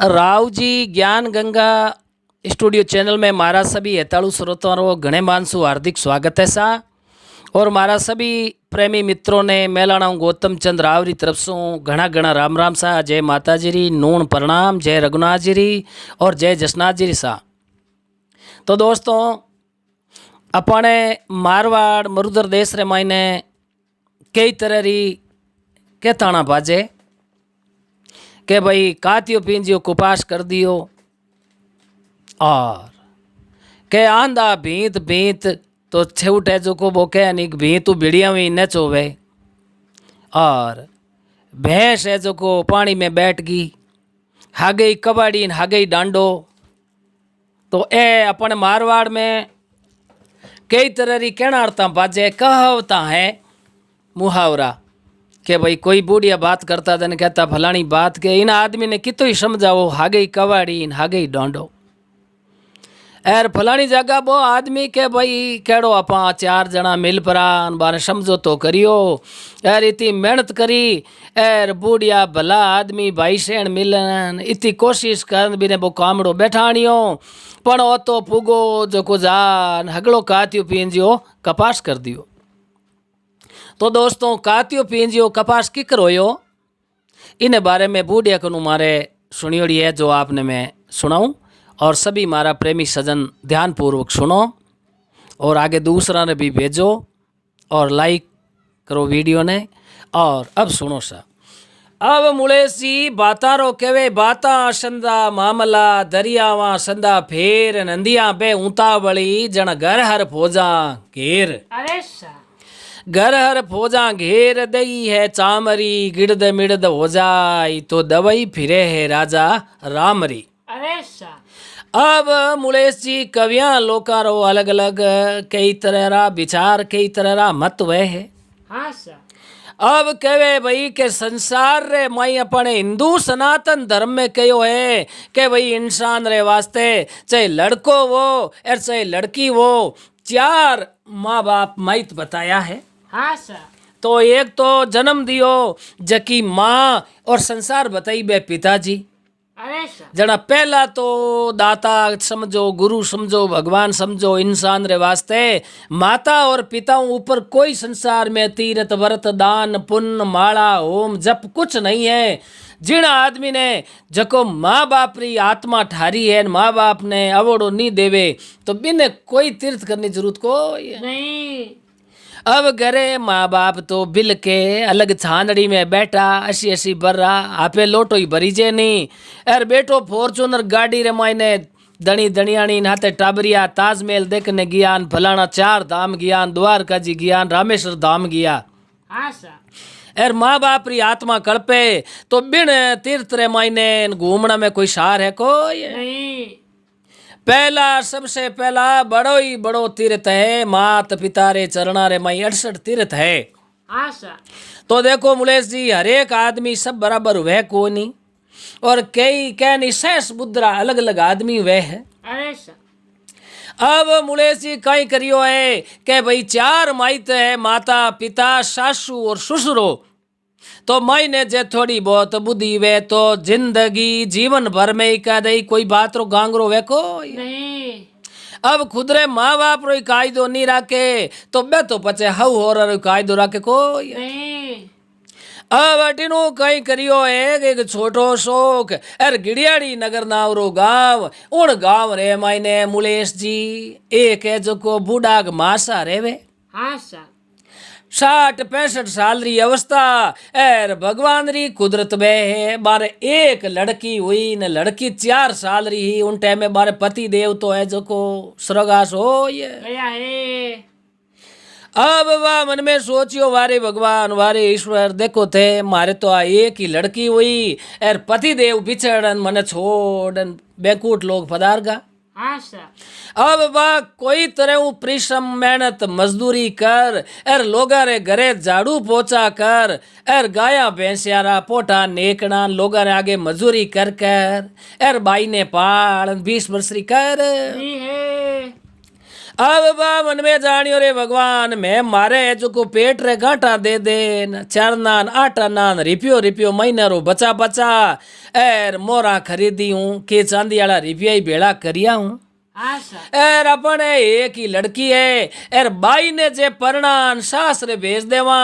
राव जी ज्ञान Ganga studio channel में मारा सभी हेताड़ू श्रोताओं घणे मानसू हार्दिक स्वागत है सा। और मारा सभी प्रेमी मित्रों ने मेलाणा गौतम चंद राव री तरफ से घना घना राम राम सा। जय माता जी री, नूण प्रणाम, जय रघुनाथ जी री और जय जसनाथ जी री सा। तो दोस्तों अपने मारवाड़ मरुदर देश रे मायने कई तरह री के ताना बाजे के भाई कातियो पींजियो कुपास कर दियो और के आंधा भीत भीत तो छेवटे जो को बोके निक भीत बिड़िया में न चोवे और भैंस है जो को पानी में बैठ गई हा गई कबाड़ी हा गई डांडो। तो ए अपन मारवाड़ में कई तरह री कहनार्ता बाजे कहावता है मुहावरा के भाई कोई बूढ़िया बात करता था कहता फलानी बात के इन आदमी ने कितो ही समझाओ हा गई कवाड़ी हा गई डांडो। एर फलानी जगह वो आदमी के भाई केड़ो अपा चार जना मिल परान बारे समझो तो करियो। एर इतनी मेहनत करी एर बूढ़िया भला आदमी भाई सेण मिलन इतनी कोशिश कर भी ने वो कामड़ो बैठाणियो पण ओ तो पुगो जो को जान हगड़ो कातियो पींजियो कपास कर दियो। तो दोस्तों कातियो पींजियो कपास किकर होयो इन बारे में बूढ़िया कनु मारे सुनियोड़ी है जो आपने मैं सुनाऊं और सभी मारा प्रेमी सजन ध्यानपूर्वक सुनो और आगे दूसरा ने भी भेजो और लाइक करो वीडियो ने। और अब सुनो सा। अब मुड़ेसी बातारो केवे बाता संदा मामला दरियावा संदा फेर नंदिया बे ऊंतावली जन घर हर फौजा घेर। अरे सा घर हर फौजा घेर दई है चामरी गिड़द मिड़द हो जाई तो दवाई फिरे है राजा रामरी। अरे सा अब मुड़ेश जी कवियां लोकारो अलग अलग कई तरह रा विचार कई तरह रा मत वह है। हाँ सा अब कहे भाई के संसार रे माई अपने हिंदू सनातन धर्म में कहो है कि भाई इंसान रे वास्ते चाहे लड़को वो और चाहे लड़की वो चार माँ बाप माइत बताया है। हाँ सा तो एक तो जन्म दियो जकी माँ और संसार बताई बे पिताजी। अरे सा जना पहला तो दाता समझो गुरु समझो भगवान समझो इंसान रे वास्ते माता और पिता ऊपर कोई संसार में तीर्थ व्रत दान पुण्य माला होम जप कुछ नहीं है। जिन आदमी ने जको माँ बाप री आत्मा ठारी है माँ बाप ने अवोड़ो नहीं देवे तो बिन कोई तीर्थ करनी जरूरत को नहीं। अब घरे माँ बाप तो बिल के अलग छानड़ी में बैठा असी असी बर्रा आपे लोटो ही भरी जे नहीं। अर बेटो फॉर्चूनर गाड़ी रे मायने दणी दणियाणी नाते टाबरिया ताजमहल देखने गयान फलाना चार धाम गयान द्वारका जी गयान रामेश्वर धाम गया। हाँ सा अर माँ बाप री आत्मा कड़पे तो बिन तीर्थ रे मायने घूमना में कोई सार है कोई नहीं। पहला सबसे पहला बड़ो ही बड़ो तीर्थ है मात पिता रे चरणा रे माई 68 तीर्थ है। हाँ सा तो देखो मुलेश जी हर एक आदमी सब बराबर वह को नहीं और कई कह नहीं सहस बुद्रा अलग अलग आदमी वह है। अरे सा अब मुलेश जी कहीं करियो है कि भाई चार माइत है माता पिता सासू और ससुरो तो मायने जे थोड़ी बहुत बुद्धि वे तो जिंदगी जीवन भर में का दई कोई बात रो गांगरो वे को नहीं। अब खुदरे माँ बाप रो कायदो नहीं राखे तो बे तो पचे हव हो रो कायदो राखे को नहीं। अब अटिनो कहीं करियो एक छोटो शोक अर गिड़ियाड़ी नगर नावरो गांव उन गांव रे मायने मुलेश जी एक है जो को बूढ़ा मासा रेवे। हाँ सा 60-65 साल री अवस्था एर भगवान री कुदरत में है बारे एक लड़की हुई न लड़की 4 साल री ही उन टाइम में बारे पति देव तो है जो को स्वर्गास हो ये गया है। अब वाह मन में सोचियो वारे भगवान वारे ईश्वर देखो थे मारे तो एक ही लड़की हुई एर पति देव बिछड़न मन छोड़न बेकूट लोग पधारगा। हाँ सा अब वाह कोई तरह परिश्रम मेहनत मजदूरी कर एर लोगा रे घरे झाड़ू पोछा कर एर गाया भैंसियारा पोटा नेकना लोगा रे आगे मजूरी कर कर एर बाई ने पाल 20 वर्षरी कर नहीं है। अब बा मन में जानियो रे भगवान मैं मारे जो को पेट रे गांठा दे दे न चार नान आटा नान रिपियो रिपियो महीना रो बचा बचा एर मोरा खरीदी हूँ के चांदी वाला रिपिया ही भेड़ा करिया हूँ हाँ सर एर अपने एक ही लड़की है एर बाई ने जे परणान सासरे भेज देवा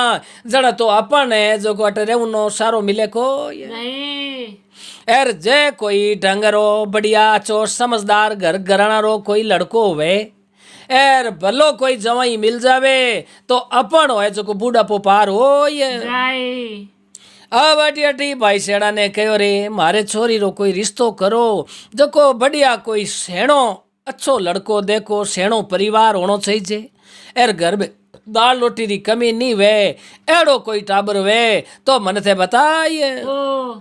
जड़ा तो अपन है जो को अटरे उनो सारो मिले को नहीं एर जे कोई ढंगरो बढ़िया चो समझदार घर घराना रो कोई लड़को होवे एर भलो कोई जवाई मिल जावे तो अपन होए जो को बूढ़ापो पार हो ये जाए अब अटी अटी भाई सेड़ा ने कहो रे मारे छोरी रो कोई रिश्तो करो जो को बढ़िया कोई सेणो अच्छो लड़को देखो सेणो परिवार होनो चाहिए एर घर में दाल रोटी री कमी नहीं वे एड़ो कोई टाबर वे तो मन थे बताइए ओ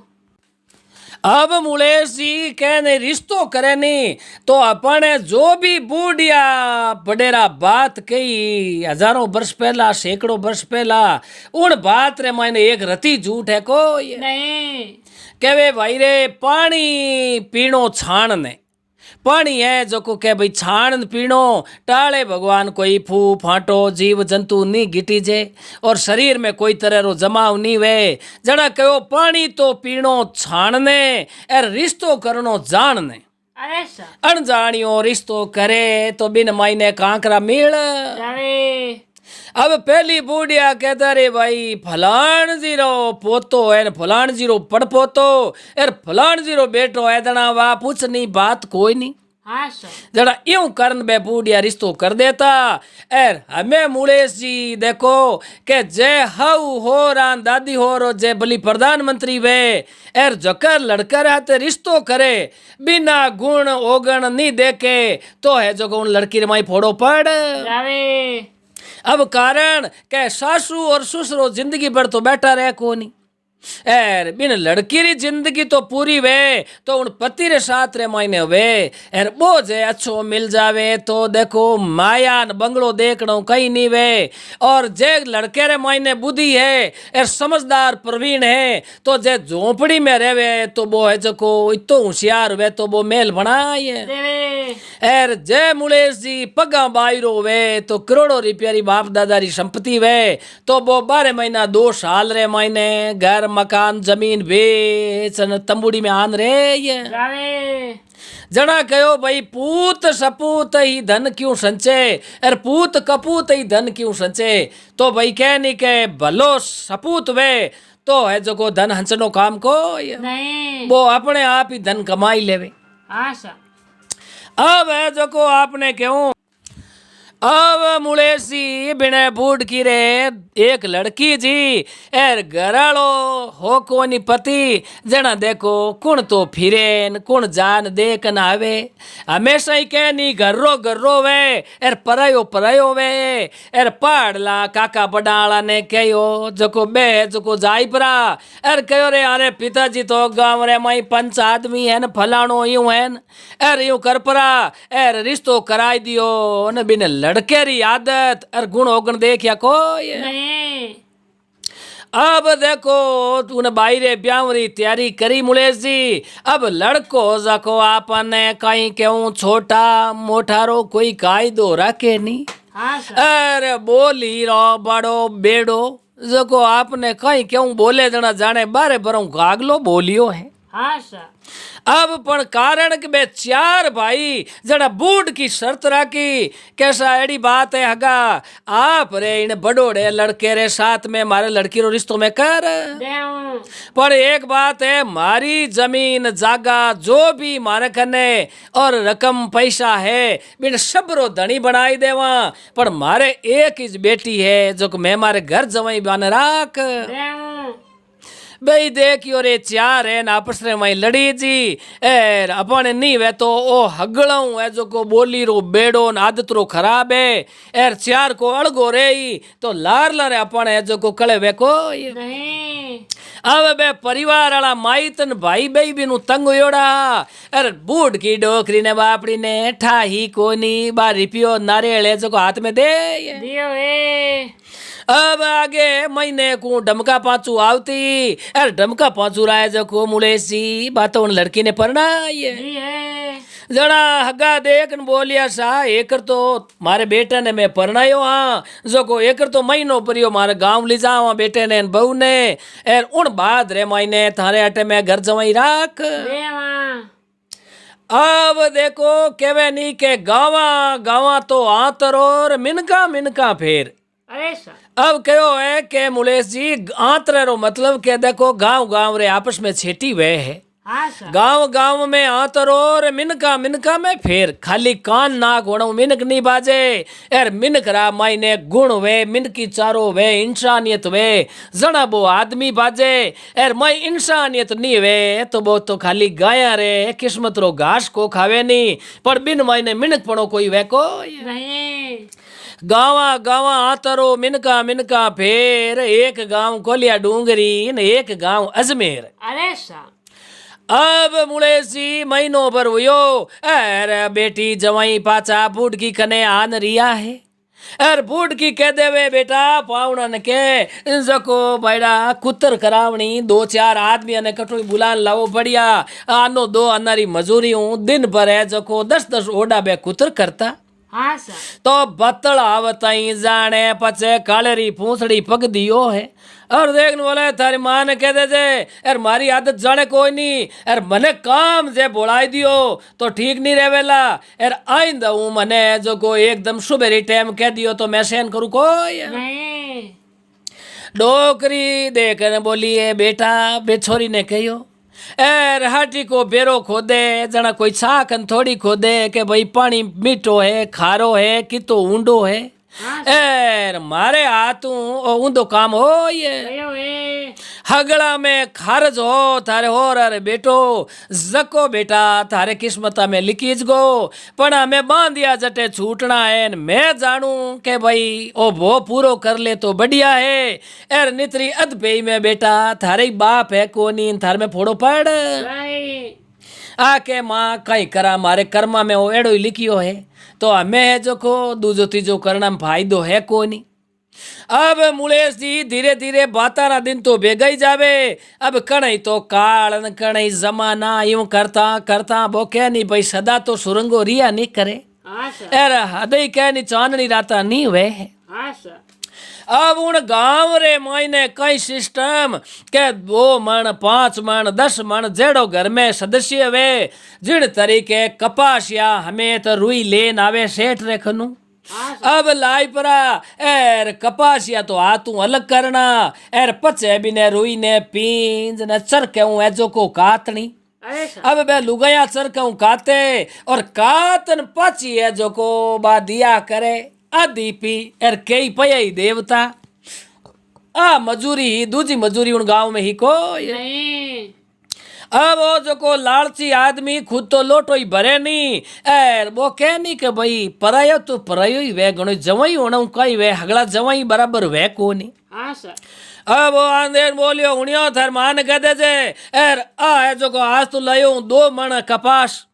अब मुलेश जी कहने रिश्तो करे नहीं तो अपन जो भी बूढ़िया बडेरा बात कही हजारों वर्ष पहला सैकड़ों वर्ष पहला उन बात रे मायने एक रती झूठ है को नहीं कहवे भाई रे पानी पीणो छाण ने पानी है जो को कह भाई छाण पीणो टाले भगवान कोई फू फाटो जीव जंतु नहीं गिटी जे और शरीर में कोई तरह रो जमाव नहीं वे जड़ा कहो पानी तो पीणो छाणने और रिश्तो करनो जानने अरे सर अनजानियो रिश्तो करे तो बिन मायने कांकरा मिल जाए अब पहली बूढ़िया कहता रे भाई फलान जीरो पोतो है न फलान जीरो पड़ पोतो एर फलान जीरो बेटो है दना वाह पूछ नहीं बात कोई नहीं हाँ सर जरा यूं करन बे बूढ़िया रिश्तो कर देता एर हमें मुलेश जी देखो के जय हाउ हो रान दादी हो रो जय बली प्रधानमंत्री वे एर जकर लड़कर हाथे रिश्तो करे बिना गुण ओगण नहीं देखे तो है जो उन लड़की रे माई फोड़ो पड़ जाए अब कारण के सासू और ससुरो जिंदगी भर तो बैठा रहे को नहीं एर बिन लड़की री जिंदगी तो पूरी वे तो उन पति रे साथ रे मायने वे एर बोझे अच्छो मिल जावे तो देखो माया न बंगलो देखनो कहीं नहीं वे और जे लड़के रे मायने बुद्धि है एर समझदार प्रवीण है तो जे झोपड़ी में रहवे तो वो है जो को इतो होशियार वे तो वो मेल बनाए देवे एर जय मुलेश जी पगा बायरो वे तो करोड़ों रुपया री बाप दादा री संपत्ति वे तो वो 12 महीना 2 साल रे महीने घर मकान जमीन बेचन तंबूड़ी में आन रे ये जाए जना कहो भाई पूत सपूत ही धन क्यों संचे और पूत कपूत ही धन क्यों संचे तो भाई कह नहीं के भलो सपूत वे तो है जो को धन हंसनो काम को नहीं वो अपने आप ही धन कमाई लेवे हाँ सर अब है जो को आपने क्यों अब मुलेसी बिने बूढ़ की रे एक लड़की जी एर घरालो हो कोनी पति जना देखो कुण तो फिरेन कुण जान देखन आवे हमेशा ही कहनी गर्रो गर्रो वे एर परायो परायो वे एर पहाड़ला काका बडाला ने कहो जको बे जको जाई परा एर कहो रे अरे पिताजी तो गाँव रे माई 5 आदमी है न फलाणो यूं है न एर यूं कर परा एर रिश्तो कराई दियो न बिन लड़केरी आदत और गुण ओगण देखिया कोई नहीं अब देखो तूने बाहरे ब्याहरी तैयारी करी मुलेश जी अब लड़को जाको आपने कहीं क्यों छोटा मोटारो कोई कायदो रखे नहीं हाँ सर अरे बोली रो बड़ो बेड़ो जको आपने कहीं क्यों बोले जना जाने बारे बरों गागलो बोलियो है हाँ सर अब पण कारण के बे 4 भाई जड़ा बूढ़ की शर्त राखी कैसा एड़ी बात है हगा आप रे इन बड़ोड़े लड़के रे साथ में मारे लड़की रो रिश्तों में कर देऊं पर एक बात है मारी जमीन जागा जो भी मारे कने और रकम पैसा है बिन सबरो धनी बनाई देवा पर मारे एक ही बेटी है जो मैं मारे घर जवाई बन राख देऊं भाई देखियो रे 4 है ना आपस रे माई लड़ी जी एर अपन नहीं वे तो ओ हगड़ाऊ है जो को बोली रो बेड़ो न आदत रो खराब है एर 4 को अड़गो रे तो लार लारे अपन है जो को कले वे को नहीं अब बे परिवार वाला माईतन भाई बई बिनु तंग होड़ा अरे बूढ़ की डोकरी ने बापड़ी ने ठाही कोनी 12 रुपयो नारियल है जो को हाथ में दे दियो ए अब आगे महीने को डमका पांचू आवती अरे डमका पांचू राय जो को मुलेसी बातों उन लड़की ने पढ़ना ये दिए जणा हगा देख न बोलिया सा एकर तो मारे बेटे ने मैं परणायो हाँ जो एकर तो महीनो परियो मारे गांव ली जावा बेटे ने बहू ने एर उन बाद रे मायने थारे अटे मैं घर जवाई राख। देवा अब देखो केवे नी के गावा गावा तो आतरोर मिनका मिनका फेर। अरे सा अब कहो है के मुलेश जी आंतरे रो मतलब के देखो गांव गांव रे आपस में छेटी वे है हाँ सा गांव गांव में आतरोर मिनका मिनका में फेर खाली कान नाक होणो मिनक नहीं बाजे एर मिनक रा मायने गुण वे मिनकी चारो वे इंसानियत वे जणा बो आदमी बाजे एर मई इंसानियत नहीं वे तो बो तो खाली गाया रे किस्मत रो घास को खावे नहीं पर बिन मायने मिनक पड़ो कोई वे को नहीं गावा गावा आतरो मिनका मिनका फेर एक गांव कोलिया डूंगरी न एक गांव अजमेर। अरे सा अब मुड़ेसी महीनो भर हुयो अरे बेटी जवाई पाचा बूढ़ की कने आन रिया है अर बूढ़ की कह देवे बेटा पावड़न के जको बैड़ा कुतर करावनी दो चार आदमी ने कटोई बुलान लाओ बढ़िया आनो दो अनारी मजूरी हूँ दिन भर है जको 10-10 ओडा बे कुतर करता हाँ सा तो बतल आवताई जाने पचे कालेरी पूंछड़ी पग दियो है और देखने बोले थारी माँ ने कह दे जे यार मारी आदत जाने कोई नहीं यार मने काम जे बोलाई दियो तो ठीक नहीं रहेला यार आइंदा हूँ मने जो को एकदम सुबेरी टाइम कह दियो तो मैं सहन करूँ कोई नहीं डोकरी देखने बोली है बेटा बेछोरी ने कहियो एर हाटी को बेरो खोदे जना कोई छाकन थोड़ी खोदे के भाई पानी मीठो है खारो है कि तो ऊंडो है एर मारे हाथू ऊंधो काम हो ये कयो ए हगड़ा में खारज हो थारे हो अरे बेटो जको बेटा थारे किस्मता में लिखीज गो पण हमें बांधिया जटे छूटना है न मैं जानू के भाई ओ वो पूरो कर ले तो बढ़िया है एर नितरी अधपेई में बेटा थारे ही बाप है कोनी थार में फोड़ो पड़ नहीं आके माँ कहीं करा मारे कर्मा में वो एड़ो ही लिखियो है तो हमें है जो को दूजो तीजो करना में फायदो है कोनी। अब मुलेश जी धीरे धीरे बातारा दिन तो बेगा ही जावे अब कणई तो काल कणई जमाना यूं करता करता वो कह नहीं भाई सदा तो सुरंगो रिया नहीं करे हाँ सा यार हदई कह नहीं चांदनी राता नहीं वे हाँ सा अब उन गांव रे मायने कई सिस्टम के 2 मन 5 मन 10 मन जेड़ो घर में सदस्य वे जिन तरीके कपासिया हमें तो रुई लेन आवे सेठ रेखनु अब लाई परा एर कपासिया तो हाथू अलग करना एर पचे भी ने रुई ने पींज ने चरके ऐजो को कातनी अरे सा अब बे लुगाया चरके काते और कातन पची है जो को बा दिया करे आदि पी एर कई पई देवता आ मजूरी ही दूजी मजूरी उन गांव में ही को नहीं अब वो जो को लालची आदमी खुद तो लोटो ही भरे नहीं एर वो कह नहीं कि भाई परायो तो परायो ही वे गणो जवाई होना कई वे हगला जवाई बराबर वे को नहीं। हाँ सा अब वो आंदेर बोलियो उनियो थार मान कह दे जे एर आ है जो को आज तो लायो 2 मन कपास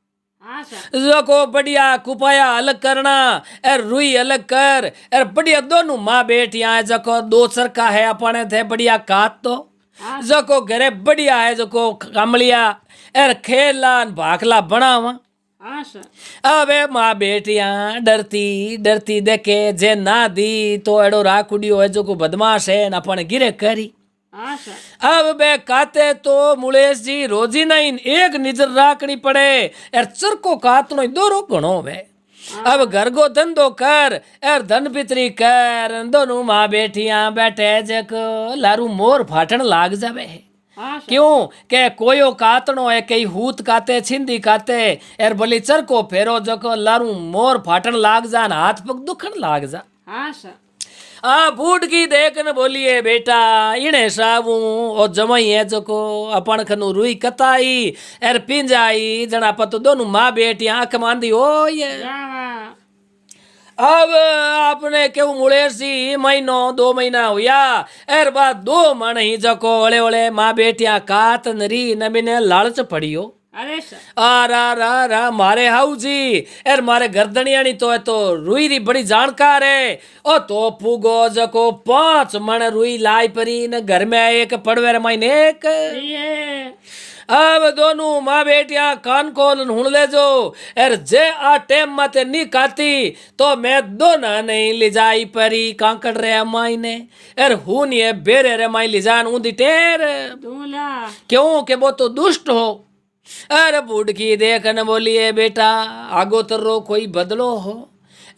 हाँ सा जो को बढ़िया कुपाया अलग करना एर रुई अलग कर एर बढ़िया दोनों माँ बेटियां जो को 2 चरका है अपने थे बढ़िया काट तो जो को घरे बढ़िया है जो को कमलिया एर खेला भाखला बनावा हाँ सा अबे माँ बेटियां डरती डरती देखे जे ना दी तो एड़ो राकुडियो है जो को बदमाश है न अपन गिरे करी हाँ सा अब बे काते तो मुलेश जी रोजी नहीं एक निजर राखनी पड़े यार चरको कातनो दोरो घणो वे अब घर को धंधो कर यार धन पितरी कर दोनों माँ बेटियां बैठे जक लारू मोर फाटन लाग जावे हाँ सा क्यों के कोयो कातनो है कई हूत काते छिंदी काते यार भली चरको फेरो जको लारू मोर फाटन लाग जा न हाथ पग दुखन लाग जा। हाँ सा आ बूढ़ की देख न बोलिए बेटा इने साबू ओ जमाई है जो को अपन खनु रुई कताई एर पिंजाई जना पतो दोनों माँ बेटी आंख मांदी हो ये जावा अब आपने क्यों मुड़े सी महीनो 2 महीना हुआ एर बाद 2 मन ही जको ओले ओले माँ बेटियां कात नरी नबीने लालच पड़ियो अरे सा आ रा मारे हाउ जी एर मारे गर्दनियानी तो है तो रुई री बड़ी जानकार है ओ तो फूगो जको 5 मन रुई लाई परी न घर में एक पड़वे रे माइन एक ये अब दोनों माँ बेटियां कान खोल हुण लेजो एर जे आ टेम माते नी काती तो मैं दोना नहीं ले जाई परी कांकड़ रे माई ने एर हूं ये बेरे रे माई ले जान ऊंदी टेर दूल्हा क्यों के वो तो दुष्ट हो। अरे बुढ़की देखन बोलिए बेटा आगोतरो कोई बदलो हो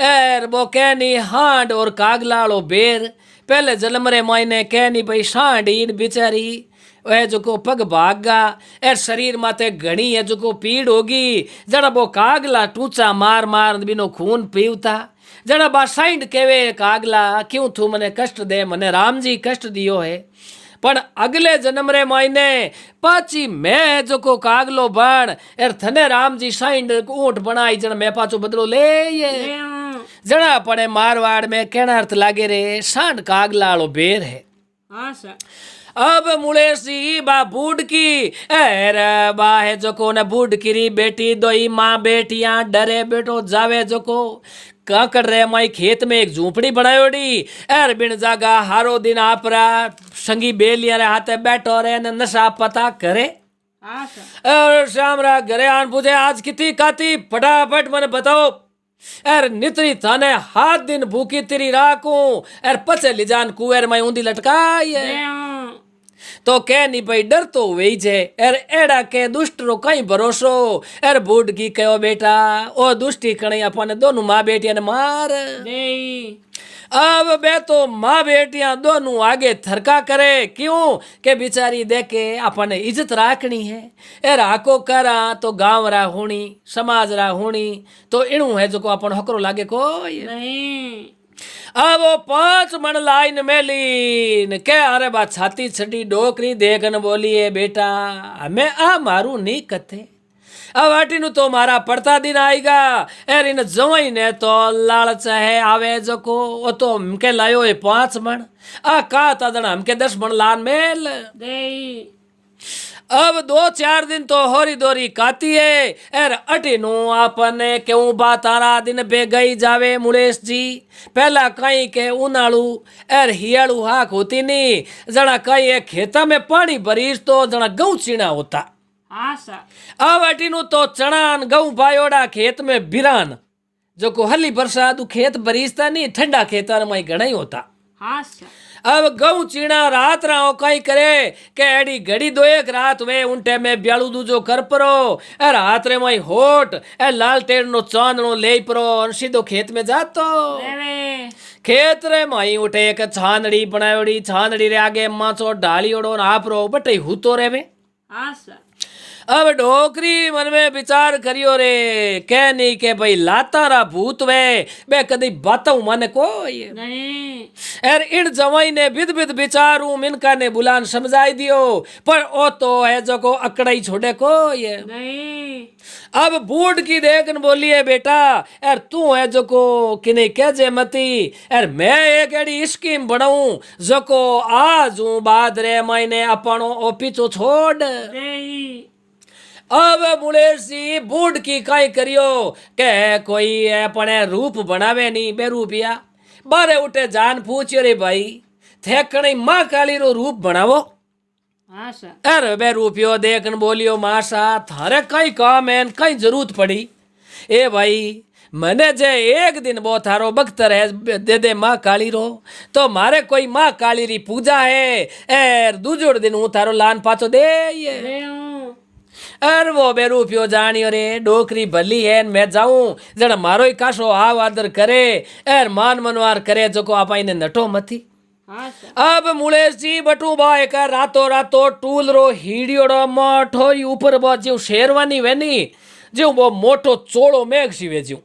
एर वो कहनी हांड और कागलाड़ो बेर पहले जन्म रे मायने कहनी भाई सांड इन बिचारी वह जो को पग भागा एर शरीर माते घणी है जो को पीड़ होगी जड़ा वो कागला टूचा मार मार बिनो खून पीवता जड़ा बा साइंड केवे कागला क्यों तू मने कष्ट दे मने राम जी कष्ट दियो है पण अगले जन्म रे मायने पाची मैं जो को कागलो बण एर थने राम जी साइंड ऊंट बनाई जण मैं पाछो बदलो ले ये जड़ा पड़े मारवाड़ में कहना अर्थ लागे रे सांड कागलाड़ो बेर है। आशा अब मुड़ेसी बा बूढ़ की एर बा है जो को न बूढ़ की री बेटी दोई माँ बेटियां डरे बेटो जावे जो को काकड़ रे माई खेत में एक झूंपड़ी बनायोड़ी एर बिन जागा हारो दिन आपरा संगी बेलिया रे हाथे बैठो रे न नशा पता करे आशा और शामरा घरे आन पूछे आज कितनी काती फटाफट मने बताओ एर नितरी थाने हाथ दिन भूखी तेरी राखूं एर पचे लिजान कुएर में ऊंधी लटकाई तो कह नहीं भाई डर तो वही छे एर एड़ा के दुष्ट रो कई भरोसो एर बूढ़ की कहो बेटा ओ दुष्टी कणी अपन दोनों माँ बेटिया ने मार दे अब बे तो माँ बेटियां दोनों आगे थरका करे क्यों के बिचारी देखे अपन इज्जत राखनी है एर आको करा तो गांव रा होनी समाज रा होनी तो इणु है जो को अपन हकरो लागे कोई नहीं अब वो 5 मन लाइन में लीन के अरे बा छाती छड़ी डोकरी देखन बोलिए बेटा हमें आ मारू नहीं कथे अब आटीनु तो मारा पड़ता दिन आएगा एर इन जवाई ने तो लालच है आवे जो को वो तो हमके लायो है 5 मन आ का तदन हमके 10 मन लान मेल दे अब 2-4 दिन तो होरी दोरी काती है एर अटीनु आपने क्यों बात आरा दिन बे गई जावे मुड़ेश जी पहला कहीं के उनाड़ू एर हियाड़ू हाक होती नहीं जना कहीं एक खेता में पानी भरीश तो जना गऊ चीना होता आशा अब अटीनु तो चणान गऊ भायोड़ा खेत में बिरान जो को हली बरसात खेत बरीसता नहीं ठंडा खेतर में घना ही होता आशा अब गऊ चीना रात रहो कई करे के एडी घड़ी दो एक रात वे उनटे में ब्यालू दूजो कर परो ए रात रे मई होट ए लाल टेड़ नो चांदनो ले परो और सीधो खेत में जातो देवे खेत रे मई उठे एक छानड़ी बनायोड़ी छानड़ी रे आगे माचो डालियोड़ो आपरो बटे हूतो रेवे आशा अब डोकरी मन में विचार करियो रे कह नहीं के भाई लातारा भूत वे बे कदी बातों मन कोई नहीं एर इन जवाई ने विद विद विचारू मिनका ने बुलान समझाई दियो पर ओ तो है जो को अकड़ाई छोड़े को ये नहीं अब बूढ़ की देखन बोलिए बेटा एर तू है जो को किने कहजे मती एर मैं एक एडी स्कीम बनाऊं जो को आज बाद रे महीने अपनो ओ पीछो छोड़ दे अब मुड़ेसी बूढ़ की काई करियो के कोई अपने रूप बनावे नहीं बेरूपिया बारे उठे जान पूछियो रे भाई थे कणी माँ काली रो रूप बनावो आशा अरे बेरूपियो देखन बोलियो मासा थारे कई काम है कई जरूरत पड़ी ए भाई मने जे एक दिन वो थारो बख्तर है दे दे माँ काली रो तो मारे कोई माँ काली री पूजा है एर दूजोड़ दिन हूँ थारो लान पाचो दे ये अर वो बेरूपियो जानियो रे डोकरी भली है मैं जाऊं जड़ मारो ही काशो आव आदर करे एर मान मनवार करे जो को आप ने नटो मथी आशा अब मुड़ेश जी बटू बाय का रातो रातो टूल रो हीडियोड़ो मोठो ऊपर बो जीव शेरवानी वेनी जीव वो मोटो चोड़ो मेघ सीवे जीव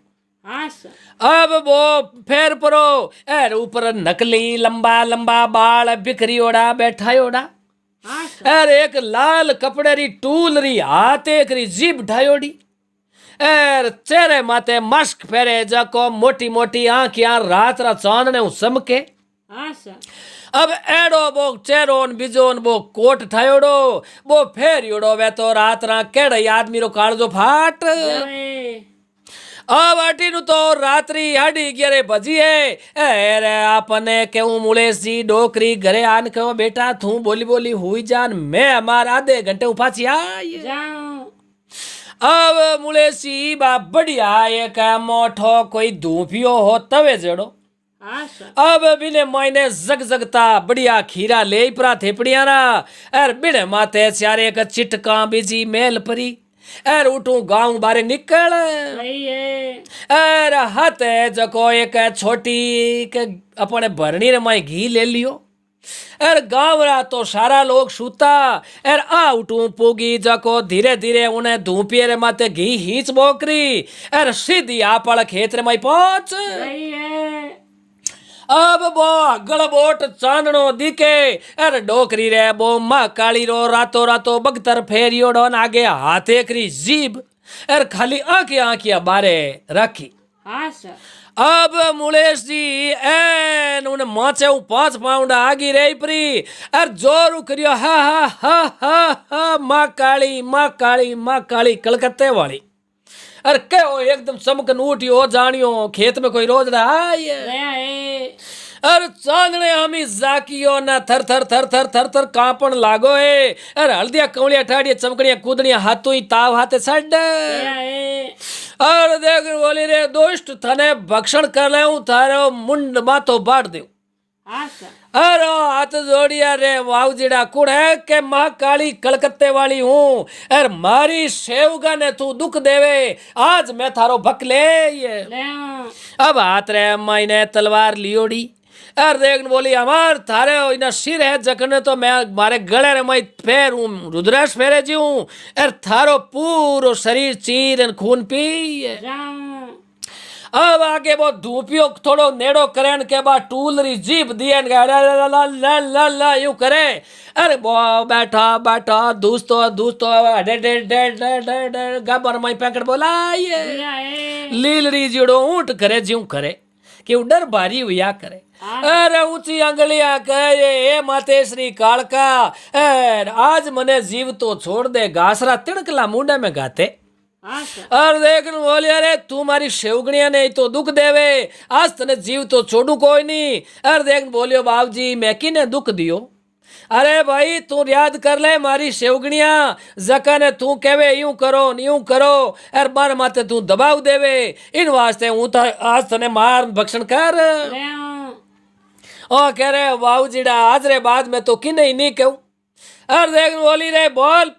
आशा अब वो फेर परो एर ऊपर नकली लंबा लंबा बाल बिखरियोड़ा बैठायोड़ा आशा एर एक लाल कपड़े री टूल री हाथ एक री जीभ ढायोड़ी एर चेहरे माते मस्क फेरे जको मोटी मोटी आंखियां रात रा चांदने चमके आशा अब एड़ो वो चेरोन बिजोन वो कोट ठायोड़ो वो फेरियोड़ो वे तो रात रा केड़े आदमी रो काळजो फाट देवे अब अटीनु तो रात्रि 11:30 बजी है। अरे आपने केहू मुलेश जी डोकरी घरे आन कहो बेटा तू बोली बोली हुई जान मैं हमारा आधे घंटे उपाची आई। जाऊं अब मुलेश जी बा बढ़िया एक मोठो कोई धूपियो हो तवे जड़ो। हाँ सर अब बिने मायने जग जगता बढ़िया खीरा ले परा थेपड़िया ना अर बिने माथे चारे एक चिटका बीजी मेल परी अर उठू गांव बारे निकल सही है अर हाथ जको एक छोटी के अपने भरणी रे माई घी ले लियो अर गांव रा तो सारा लोग सूता अर आ उठू पोगी जको धीरे धीरे उन्हें धूपिये रे माथे घी हीच बोकरी अर सीधी आपड़ खेत रे माई पहुंच। सही है अब बो अगल बोट चांदनो दिखे अरे डोकरी रे बो माँ काली रो रातो रातो बगतर फेरियो डोन आगे हाथे करी जीभ अरे खाली आंखिया आंखिया बारे रखी। हाँ सर अब मुलेश जी एन उन माचे 5 पाउंड आगी रे परी अर जोर करियो हा हा हा हा हा माँ काली कलकत्ते वाली अरे कहो एकदम चमकन उठियो जानियो खेत में कोई रोज रहा है। रहा है अरे चांदने हमी जाकियो ना थर थर कांपण लागो है अरे हल्दिया कवड़िया ठाड़िया चमकड़िया कूदनिया हाथों ही ताव हाथे छड़ रहा है अरे देख बोली रे दोस्त थने भक्षण कर ले थारो मुंड माथो बांट दे। हाँ सर अरे हाथ जोड़िया रे वावजीड़ा कुड़ है के माँ काली कलकत्ते वाली हूँ अरे मारी सेवगा ने तू दुख देवे आज मैं थारो भक ले ये। ले आऊं अब हाथ रे मैंने तलवार लियोड़ी अरे देख बोली हमार थारे इना सिर है जखने तो मैं मारे गले रे मैं फेर रुद्राक्ष फेरे जी हूँ अरे थारो पूरो शरीर चीर और खून पी। जाऊं अब आगे वो धूपियो थोड़ो नेड़ो करेन के बाद टूलरी जीप दिए ला यूं करे अरे वो बैठा दोस्तों गबर माई पैकेट बोला ये रहा है लीलरी जीड़ो ऊंट करे ज्यूं करे कि डर भारी हुआ करे अरे ऊंची अंगलियां कहे ए माते श्री कालका आज मने जीव तो छोड़ दे घासरा तिड़कला मुंडे में गाते। हाँ सर और देख बोली अरे तू मारी सेवगणिया ने तो दुख देवे आज तने जीव तो छोड़ू कोई नहीं। अरे देख बोलियो बाबूजी मैं किने दुख दियो अरे भाई तू याद कर ले मारी सेवगणिया जका ने तू कहवे यूं करो अरे बार माते तू दबाव देवे इन वास्ते हूं आज तने मार भक्षण कर। ले आऊं ओ कह रहे बाबूजीड़ा आज रे बाद में तो किने ही नहीं कहूं। अरे देख बोली रे बोल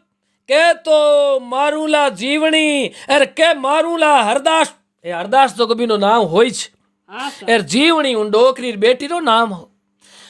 के तो मारूला जीवनी अरे के मारूला हरदास ए हरदास तो कभी नो नाम होई छ हाँ सर अरे जीवनी उन डोकरी बेटी रो नाम हो।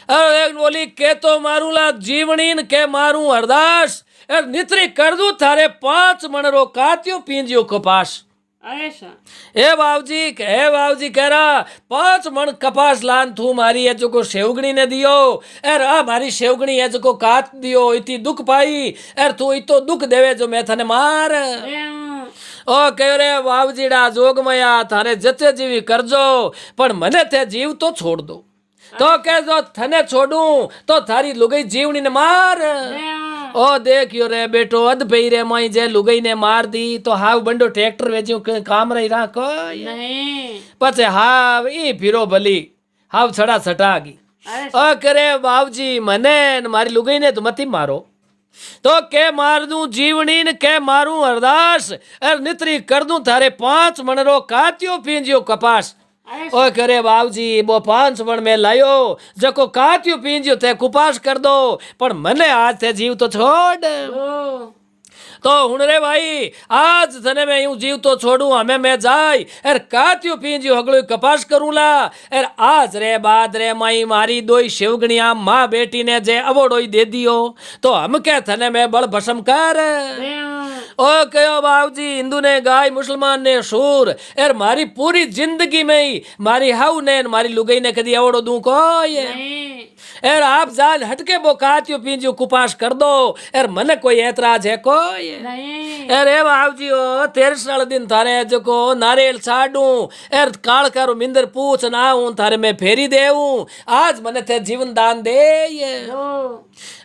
अरे एक बोली के तो मारूला जीवनी न के मारू हरदास अरे नित्री कर दू थारे 5 मनरो कात्यो पींजियो कपास। अरे सर हे बाबूजी कह रहा 5 मन कपास लान तू मारी है जो को सेवगणी ने दियो अरे आ मारी सेवगणी है जो को काट दियो इतनी दुख पाई अरे तू इतो दुख देवे जो मैं थाने मार। ले आऊं ओ कह रे बाबूजीड़ा जोगमया थारे जचे जीवी करजो पण मने थे जीव तो छोड़ दो तो कह जो थने छोड़ू तो थारी लुगई जीवनी ने मार। ले आऊं ओ देखियो रे बेटो अध पई रे माई जे लुगई ने मार दी तो हाव बंडो ट्रैक्टर वेच्यो काम रही रहा कोई नहीं पछे हाव ई फिरो भली हाव छड़ा छटागी अरे ओ करे बाबूजी मने न मारी लुगई ने तो मती मारो तो के मार दूं जीवनी न के मारूं अरदास अर नित्री कर दूं थारे 5 मनरो कात्यो पींजियो कपास। अरे ओ करे बाबूजी वो 5 मन में लायो जको कात्यो पींजियो ते कुपास कर दो पण मने आज ते जीव तो छोड़। ओ तो हुन रे भाई आज थने मैं यूं जीव तो छोड़ू हमें मैं जाय अर कात्यो पींजियो हगलो कपास करूला अर आज रे बाद रे माई मारी दोई शिवगणिया माँ बेटी ने जे अवोडोई दे दियो तो हम क्या थने मैं बड़ भस्म कर। ले आऊं ओ कहो बाबूजी हिंदू ने गाय मुसलमान ने सूर अर मारी पूरी जिंदगी में ही मारी हाउ ने मारी लुगई ने कदी अवोडो दूं कोई नहीं एर आप जाल हटके वो कात्यो पींजियो कुपास कर दो एर मने कोई ऐतराज है कोई नहीं अरे बाबूजी ओ 13 दिन थारे जको नारियल छाडू एर काल करो मिंदर पूछ ना हूं थारे मैं फेरी देऊं आज मने थे जीवन दान दे ये ओ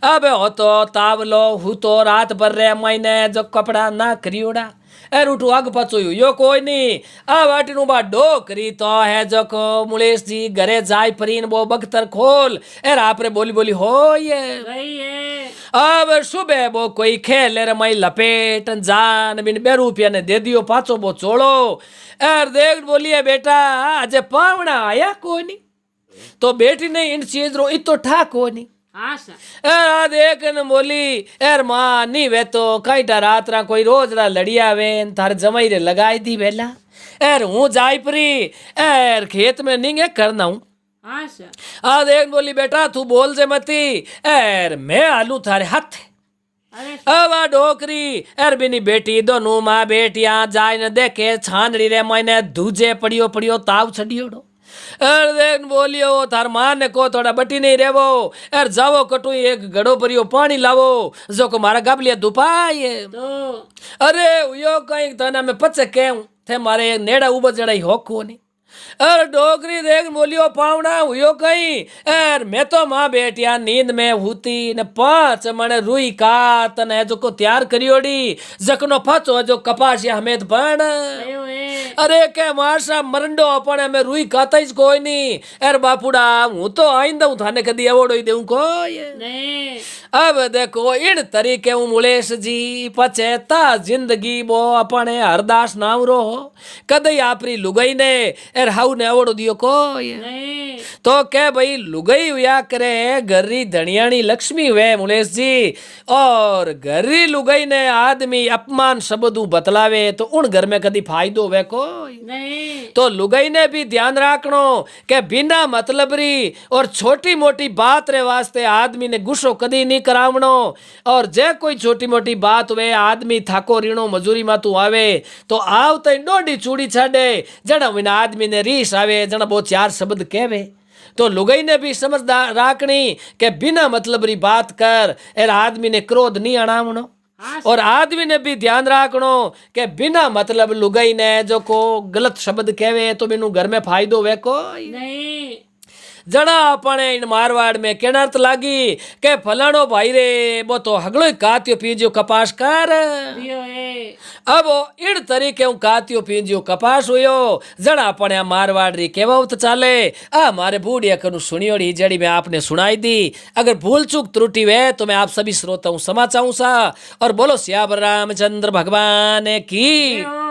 अबे हो तो तावलो हूँ तो रात भर रे महीने जो कपड़ा ना करियोड़ा एर उठू आग पाछो यो कोई नहीं आ वाटी नु बा डोकरी तो है जको मुलेश जी घरे जाय परीन बो बख्तर खोल एर आपरे बोली बोली हो ये वही है अब सुबह वो कोई खेल रे मई लपेट जान बिन 2 रुपया ने दे दियो पाछो वो चोड़ो एर देख बोलिए बेटा आज पावना आया कोई नहीं तो बेटी ने इन चीज रो इतो ठा कोई नहीं हाँ सा एर आ देख न बोली एर मां नी वे तो काईटा रात रा कोई रोज रा लड़िया वे थार जमाई रे लगाई दी वेला एर हूँ जाई परी एर खेत में निंगे करना हूँ हाँ सा आ देख बोली बेटा तू बोल जे मती एर मैं आलू थारे हाथ अरे अब आ डोकरी एर बिनी बेटी दोनों माँ बेटियां जाय न देखे छानड़ी रे मैंने दूजे पड़ियो पड़ियो ताव छड़ियोड़ो एर देख बोलियो थार माँ ने को थोड़ा बटी नहीं रेवो एर जावो कटू एक घड़ो परियो पानी लावो जो को मारा गाबलिया दुपाए तो अरे यो कहीं तना में पचे कहूं थे मारे नेड़ा उब जड़ाई हो कोनी अरे डोकरी देख बोलियो पावना हुयो कहीं एर मैं तो माँ बेटिया नींद में हूती ने 5 मणे रुई कात ने जो को तैयार करियोड़ी जकनो फचो जो कपासिया हमें पण वयो है अरे के मासा मरंडो अपने में रुई काता ही कोई नहीं एर बापुड़ा हूँ तो आइंदा हूँ थाने कदी अवोड़ो ही देऊं कोई नहीं अब देखो इन तरीके हूँ मुलेश जी पचेता जिंदगी बो अपने हरदास नाम रो हो कदई आपरी लुगई ने एर हाउ ने अवड़ो दियो कोई नहीं तो के भाई लुगई हुआ करे घरी धनियाणी लक्ष्मी हुए मुलेश जी और घरी लुगई ने आदमी अपमान शब्द बतलावे तो उन घर में कदी फायदो हुए कोई नहीं तो लुगाई ने भी ध्यान रखनो के बिना मतलब री और छोटी मोटी बात रे वास्ते आदमी ने गुस्सो कदी नहीं करावनो और जे कोई छोटी मोटी बात हुए आदमी थाको रीणो मजूरी में तू आवे तो आव तो डोडी चूड़ी छाड़े जना बिना आदमी ने रीस आवे जना वो 4 शब्द कहवे तो लुगाई ने भी समझदार राखनी के बिना मतलब री बात कर एर आदमी ने क्रोध नहीं अणावनो हाँ और आदमी ने भी ध्यान रखनो के बिना मतलब लुगाई ने जो को गलत शब्द कहवे तो बिनु घर में फायदो वे कोई नहीं जड़ा अपने इन मारवाड़ में केनर्थ लागी के फलाणो भाई रे वो तो हगलो ही कातियो पीजियो कपास कर वयो है अब इन तरीके हूँ कातियो पीजियो कपास हुयो जड़ा अपने मारवाड़ री केवत चाले आ मारे बूढ़िया कनु सुनियोड़ी जड़ी मैं आपने सुनाई दी अगर भूल चूक त्रुटि वे तो मैं आप सभी श्रोताओं क्षमा चाहूँ सा और बोलो श्याम रामचंद्र भगवान की वयो